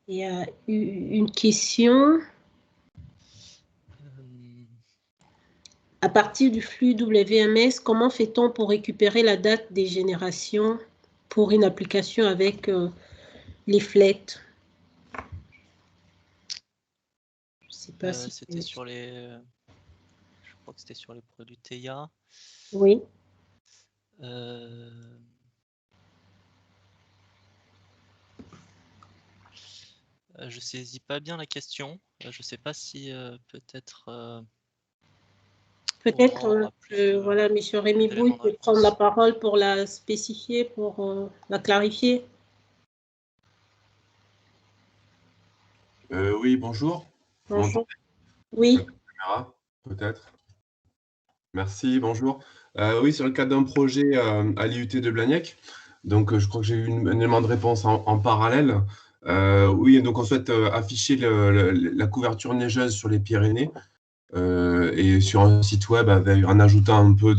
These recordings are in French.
Il y a une question. À partir du flux WMS, comment fait-on pour récupérer la date des générations pour une application avec les flèches? Je ne sais pas si c'était sur les... Je crois que c'était sur les produits TEIA. Oui. Je saisis pas bien la question. Je sais pas si peut-être... Peut-être voilà, M. Rémy Bouy peut prendre la parole pour la spécifier, pour la clarifier. Oui, bonjour. Bonjour. Oui. Peut-être. Merci, bonjour. Oui, sur le cadre d'un projet à l'IUT de Blagnac. Donc, je crois que j'ai eu un élément de réponse en parallèle. Oui, donc on souhaite afficher la couverture neigeuse sur les Pyrénées et sur un site web en ajoutant un peu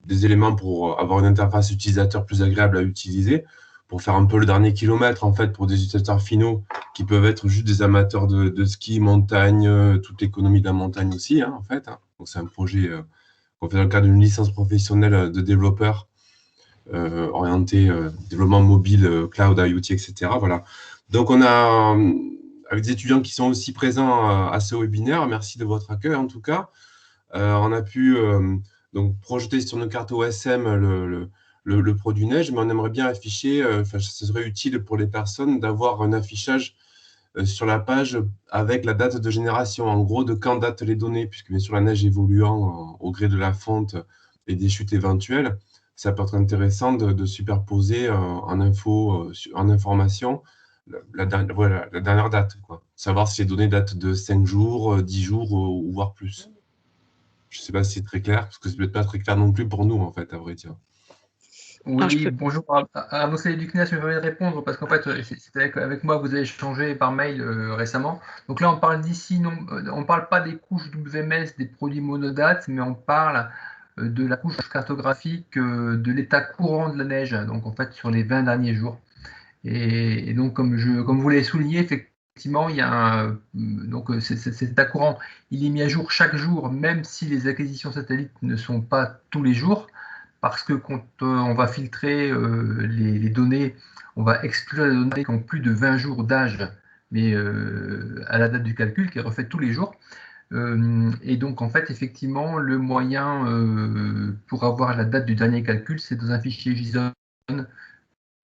des éléments pour avoir une interface utilisateur plus agréable à utiliser, pour faire un peu le dernier kilomètre, en fait, pour des utilisateurs finaux qui peuvent être juste des amateurs de ski, montagne, toute l'économie de la montagne aussi, hein, en fait. Hein. Donc, c'est un projet qu'on fait dans le cadre d'une licence professionnelle de développeur orienté développement mobile, cloud, IoT, etc. Voilà. Donc, on a, avec des étudiants qui sont aussi présents à ce webinaire, merci de votre accueil, en tout cas. On a pu donc projeter sur nos cartes OSM le produit neige, mais on aimerait bien afficher, ce serait utile pour les personnes d'avoir un affichage sur la page avec la date de génération, en gros, de quand datent les données, puisque bien sûr la neige évoluant au gré de la fonte et des chutes éventuelles, ça peut être intéressant de superposer en information la dernière date, quoi. Savoir si les données datent de 5 jours, 10 jours ou voire plus. Je ne sais pas si c'est très clair, parce que ce n'est peut-être pas très clair non plus pour nous, en fait, à vrai dire. Oui, bonjour. Arnaud Célé du CNES me permet de répondre, parce qu'en fait, c'est avec moi que vous avez échangé par mail récemment. Donc là, on parle d'ici, on ne parle pas des couches WMS des produits monodates, mais on parle de la couche cartographique de l'état courant de la neige, donc en fait sur les 20 derniers jours. Et donc, comme vous l'avez souligné, effectivement, il y a donc cet état courant, il est mis à jour chaque jour, même si les acquisitions satellites ne sont pas tous les jours, parce que quand on va filtrer les données, on va exclure les données qui ont plus de 20 jours d'âge, mais à la date du calcul, qui est refait tous les jours. Et donc, en fait, effectivement, le moyen pour avoir la date du dernier calcul, c'est dans un fichier JSON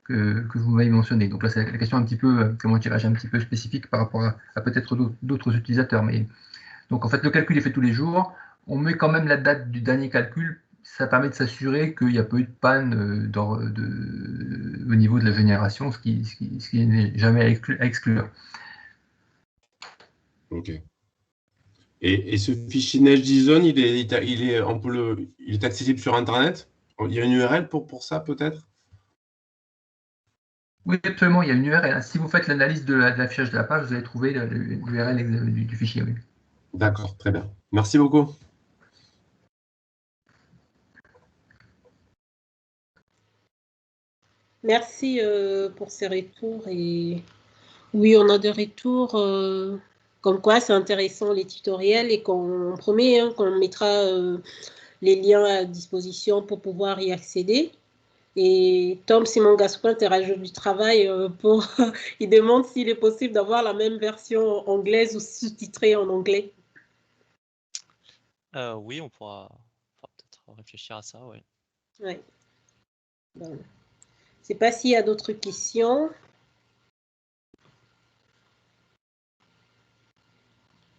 que vous m'avez mentionné. Donc là, c'est la question un petit peu, comment dirais-je, un petit peu spécifique par rapport à peut-être d'autres utilisateurs. Mais donc, en fait, le calcul est fait tous les jours. On met quand même la date du dernier calcul. Ça permet de s'assurer qu'il n'y a pas eu de panne au niveau de la génération, ce qui n'est jamais à exclure. Ok. Et ce fichier neige JSON, il est accessible sur Internet? Il y a une URL pour ça, peut-être? Oui, absolument, il y a une URL. Si vous faites l'analyse de l'affichage de la page, vous allez trouver l'URL du fichier. Oui. D'accord, très bien. Merci beaucoup. Merci pour ces retours. Et oui, on a des retours comme quoi c'est intéressant les tutoriels et qu'on promet qu'on mettra les liens à disposition pour pouvoir y accéder. Et Tom Simon Gascoigne te rajoute du travail pour... Il demande s'il est possible d'avoir la même version anglaise ou sous-titrée en anglais. Oui, on pourra peut-être réfléchir à ça, oui. Oui. Bon. Je ne sais pas s'il y a d'autres questions.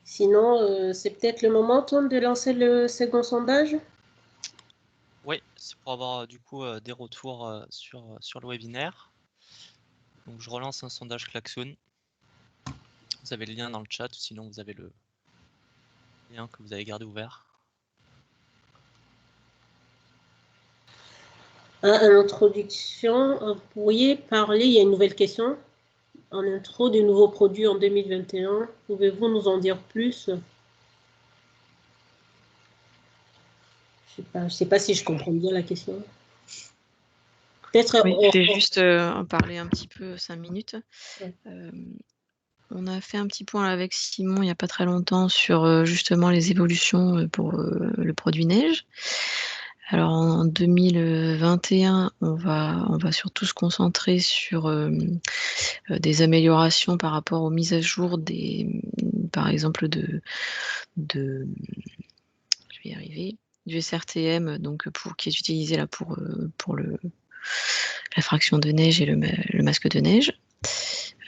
Sinon, c'est peut-être le moment, Tom, de lancer le second sondage. Oui, c'est pour avoir du coup des retours sur le webinaire. Donc je relance un sondage Klaxoon. Vous avez le lien dans le chat, ou sinon vous avez le lien que vous avez gardé ouvert. En introduction, vous pourriez parler, il y a une nouvelle question. En intro des nouveaux produits en 2021, pouvez-vous nous en dire plus? Je sais pas si je comprends bien la question. Peut-être Oui, je vais juste en parler un petit peu 5 minutes. Ouais. On a fait un petit point avec Simon il n'y a pas très longtemps sur justement les évolutions pour le produit neige. Alors en 2021, on va surtout se concentrer sur des améliorations par rapport aux mises à jour par exemple je vais y arriver, du SRTM, donc qui est utilisé là pour la fraction de neige et le masque de neige.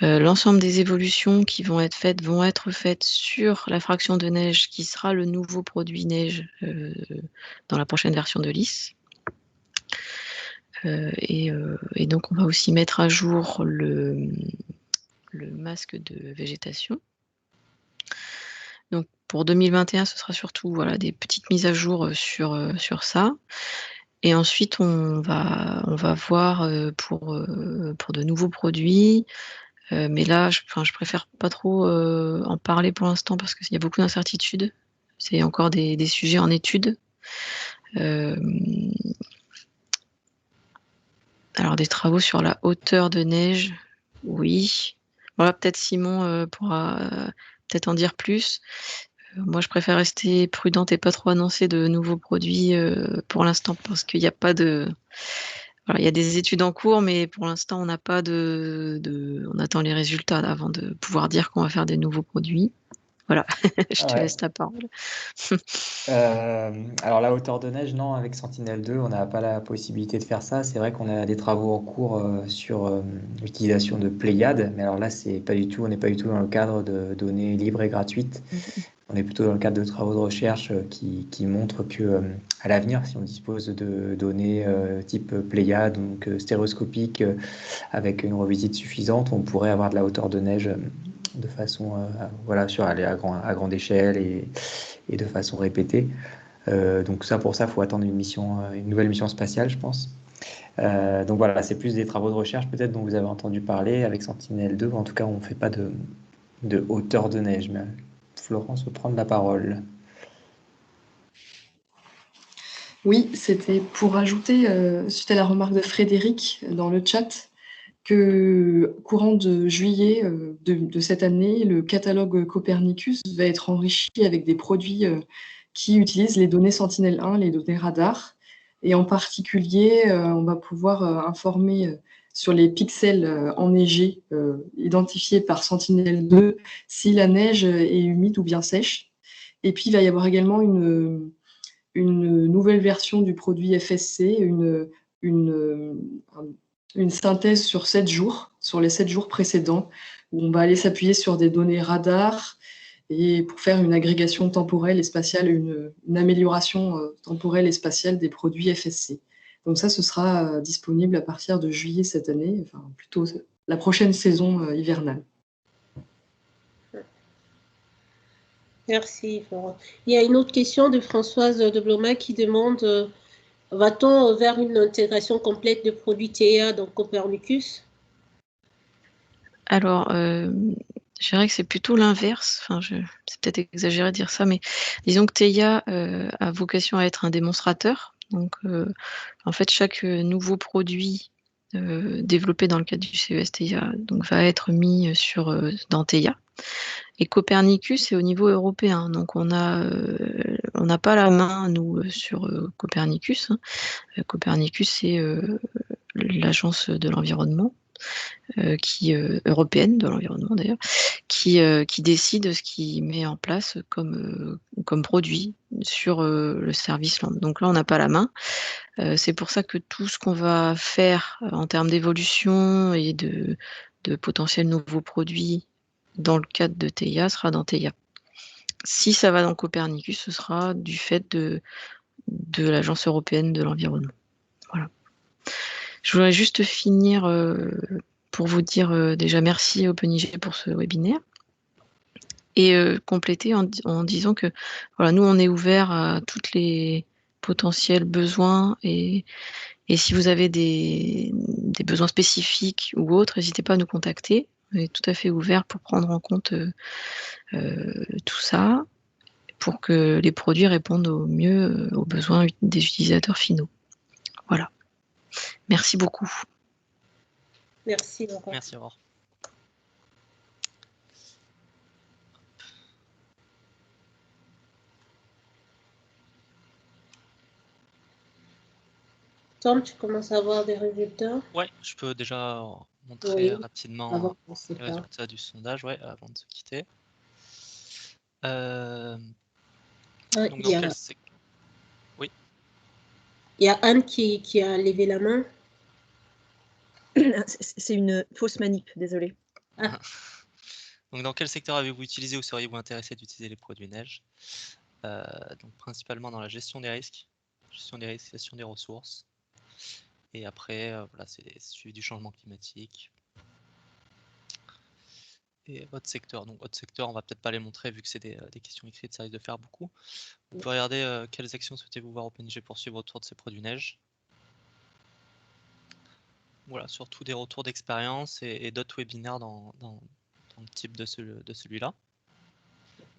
L'ensemble des évolutions qui vont être faites sur la fraction de neige qui sera le nouveau produit neige dans la prochaine version de LIS. Et donc on va aussi mettre à jour le masque de végétation. Donc pour 2021, ce sera surtout des petites mises à jour sur ça. Et ensuite, on va voir pour de nouveaux produits. Mais là, je préfère pas trop en parler pour l'instant parce qu'il y a beaucoup d'incertitudes. C'est encore des sujets en étude. Alors, des travaux sur la hauteur de neige, oui. Voilà, peut-être Simon pourra peut-être en dire plus. Moi, je préfère rester prudente et pas trop annoncer de nouveaux produits pour l'instant parce qu'il n'y a pas de... Voilà, il y a des études en cours, mais pour l'instant, on n'a pas on attend les résultats avant de pouvoir dire qu'on va faire des nouveaux produits. Voilà, je te laisse la parole. Alors la hauteur de neige, non, avec Sentinel-2, on n'a pas la possibilité de faire ça. C'est vrai qu'on a des travaux en cours sur l'utilisation de Pléiade, mais alors là, on n'est pas du tout dans le cadre de données libres et gratuites. On est plutôt dans le cadre de travaux de recherche qui montrent que à l'avenir, si on dispose de données type Pléiade, donc stéréoscopique, avec une revisite suffisante, on pourrait avoir de la hauteur de neige de façon aller à grande échelle et de façon répétée. Donc pour ça, il faut attendre une nouvelle mission spatiale, je pense. Donc voilà, c'est plus des travaux de recherche peut-être dont vous avez entendu parler avec Sentinel-2. En tout cas, on ne fait pas de hauteur de neige. Mais Florence veut prendre la parole. Oui, c'était pour ajouter, suite à la remarque de Frédéric dans le chat, que courant de juillet de cette année, le catalogue Copernicus va être enrichi avec des produits qui utilisent les données Sentinel-1, les données radar. Et en particulier, on va pouvoir informer sur les pixels enneigés identifiés par Sentinel-2 si la neige est humide ou bien sèche. Et puis, il va y avoir également une nouvelle version du produit FSC, une synthèse sur 7 jours, sur les 7 jours précédents, où on va aller s'appuyer sur des données radar et pour faire une agrégation temporelle et spatiale, une amélioration temporelle et spatiale des produits FSC. Donc ça, ce sera disponible à partir de juillet cette année, enfin plutôt la prochaine saison hivernale. Merci, Florent. Il y a une autre question de Françoise de Bloma qui demande va-t-on vers une intégration complète de produits TEA dans Copernicus? Alors, je dirais que c'est plutôt l'inverse. Enfin, c'est peut-être exagéré de dire ça, mais disons que TEIA a vocation à être un démonstrateur. Donc, en fait, chaque nouveau produit développé dans le cadre du CES TEIA va être mis dans TEIA. Et Copernicus, c'est au niveau européen. Donc, on n'a pas la main, nous, sur Copernicus. Copernicus, c'est l'agence de l'environnement. Européenne de l'environnement d'ailleurs, qui décide ce qui met en place comme produit sur le service land. Donc là, on n'a pas la main. C'est pour ça que tout ce qu'on va faire en termes d'évolution et de potentiels nouveaux produits dans le cadre de TEIA sera dans TEIA. Si ça va dans Copernicus, ce sera du fait de l'Agence européenne de l'environnement. Voilà. Je voudrais juste finir pour vous dire déjà merci OpenIG pour ce webinaire et compléter en disant que voilà, nous on est ouvert à tous les potentiels besoins et si vous avez des besoins spécifiques ou autres, n'hésitez pas à nous contacter. On est tout à fait ouvert pour prendre en compte tout ça pour que les produits répondent au mieux aux besoins des utilisateurs finaux. Voilà. Merci beaucoup. Merci, Laura. Merci, Aurore. Tom, tu commences à avoir des résultats? Ouais, je peux déjà montrer Oui, rapidement avant qu'on se les sépare. résultats du sondage, ouais, avant de se quitter. Donc Il dans y a, quel sec- Oui, il y a Anne qui a levé la main. C'est une fausse manip, désolée. donc dans quel secteur avez-vous utilisé ou seriez-vous intéressé d'utiliser les produits neige? Donc principalement dans la gestion des risques, gestion des ressources. Et après, voilà, c'est suivi du changement climatique. Et votre secteur. Donc votre secteur, on va peut-être pas les montrer vu que c'est des questions écrites, ça risque de faire beaucoup. Vous pouvez regarder quelles actions souhaitez-vous voir OpenG poursuivre autour de ces produits neige. Voilà, surtout des retours d'expérience et d'autres webinaires dans le type de celui-là.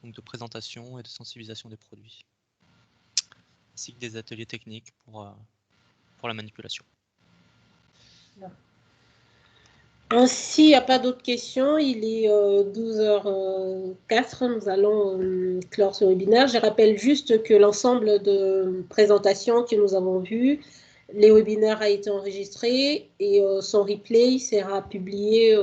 Donc de présentation et de sensibilisation des produits. Ainsi que des ateliers techniques pour la manipulation. Ainsi, il n'y a pas d'autres questions. Il est 12h04. Nous allons clore ce webinaire. Je rappelle juste que l'ensemble de présentations que nous avons vues, les webinaires a été enregistré et son replay sera publié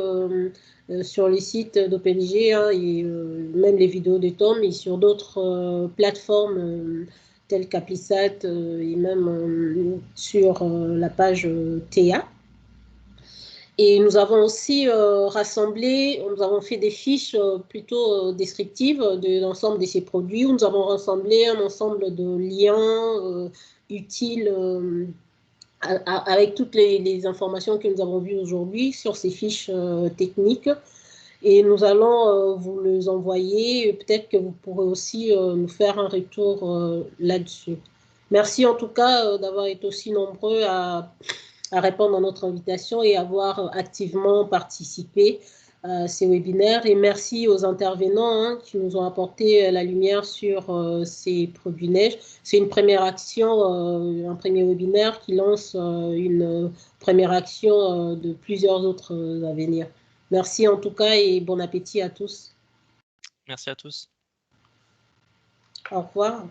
sur le site d'OpenG et même les vidéos de Tom et sur d'autres plateformes telles qu'Applisat et même sur la page TA. Et nous avons aussi rassemblé, nous avons fait des fiches plutôt descriptives de l'ensemble de ces produits, où nous avons rassemblé un ensemble de liens utiles avec toutes les informations que nous avons vues aujourd'hui sur ces fiches techniques. Et nous allons vous les envoyer. Peut-être que vous pourrez aussi nous faire un retour là-dessus. Merci en tout cas d'avoir été aussi nombreux à répondre à notre invitation et avoir activement participé à ces webinaires. Et merci aux intervenants qui nous ont apporté la lumière sur ces produits neige. C'est une première action, un premier webinaire qui lance une première action de plusieurs autres à venir. Merci en tout cas et bon appétit à tous. Merci à tous. Au revoir.